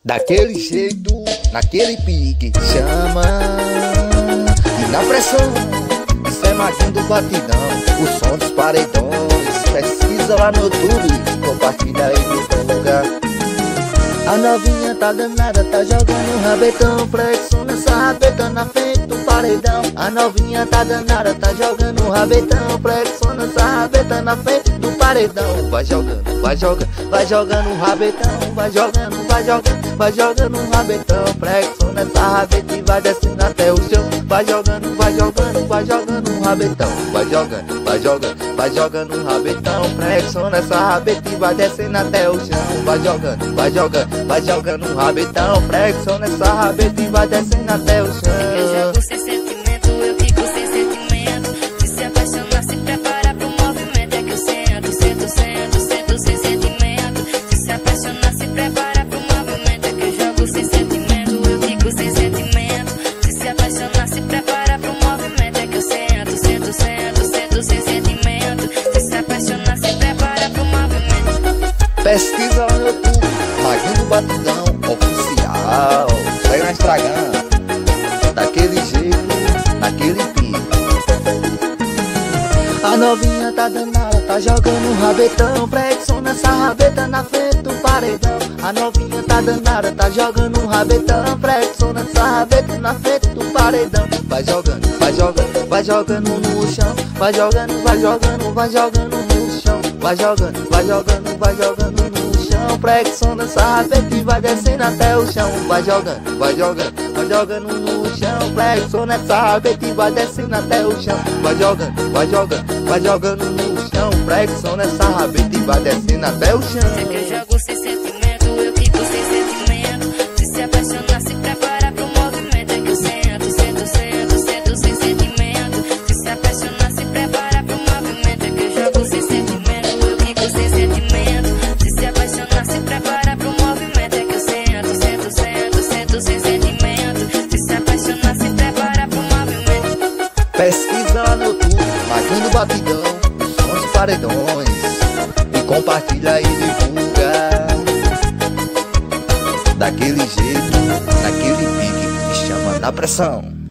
Daquele jeito, naquele pique, chama. E na pressão, isso é Maguinho do Batidão. O som dos paredões, pesquisa lá no YouTube, compartilha aí no lugar. A novinha tá danada, tá jogando um rabetão, flexão nessa rabeta na frente do paredão. A novinha tá danada, tá jogando um rabetão, flexão nessa rabeta na frente do paredão. Vai jogando, vai jogando, vai jogando um rabetão, vai jogando, vai jogando, vai jogando um rabetão, flexão nessa rabeta e vai descendo até o chão. Vai jogando, vai jogando, vai jogando um rabetão, vai jogando, vai jogando, vai jogando um rabetão, flexão nessa rabeta e vai descendo até o chão. Vai jogando, vai jogando, vai jogando um rabetão, flexão nessa rabeta e vai descendo até o chão. Eu jogo sem sentimento, eu fico sem sentimento. Se se apaixonar, se prepara pro movimento. É que eu sento, sento, sento, sento sem sentimento. Se se apaixonar, se prepara pro movimento. É que eu jogo sem sentimento, eu fico sem sentimento. Se se apaixonar, se prepara pro movimento. É que eu sento, sento, sento, sento sem sentimento. Se se apaixonar, se prepara pro movimento. Pesquisa lá no YouTube, Maguinho do Batidão oficial. Segue na Instagram, daquele jeito, naquele pique. A novinha tá danada, tá jogando um rabetão, flexão nessa rabeta na frente do paredão. A novinha tá danada, tá jogando um rabetão, flexão nessa rabeta na frente do paredão. Vai jogando, vai jogando, vai jogando no chão. Vai jogando, vai jogando, vai jogando no chão. Vai jogando, vai jogando, vai jogando no chão. Flexão nessa rabeta e vai descendo até o chão. Vai jogando, vai jogando, vai jogando no chão. Flexão nessa rabeta e vai descendo até o chão. Vai jogando, vai jogando, vai jogando no chão. Flexão nessa rabeta e vai descendo até o chão. É que eu jogo sem sentimento, eu fico sem sentimento. Se se apaixonar, se prepara pro movimento. É que eu sento, sento, sento, sento sem sentimento. Se se apaixonar, se prepara pro movimento. É que eu jogo sem sentimento, eu fico sem sentimento. Se se apaixonar, se prepara pro movimento. É que eu sento, sento, sento, sento sem sentimento. Se se apaixonar, se prepara pro movimento. Pesquisa lá no YouTube, Maguinho do Batidão, os sons dos paredões. E compartilha e divulga. Daquele jeito, naquele pique, me chama na pressão.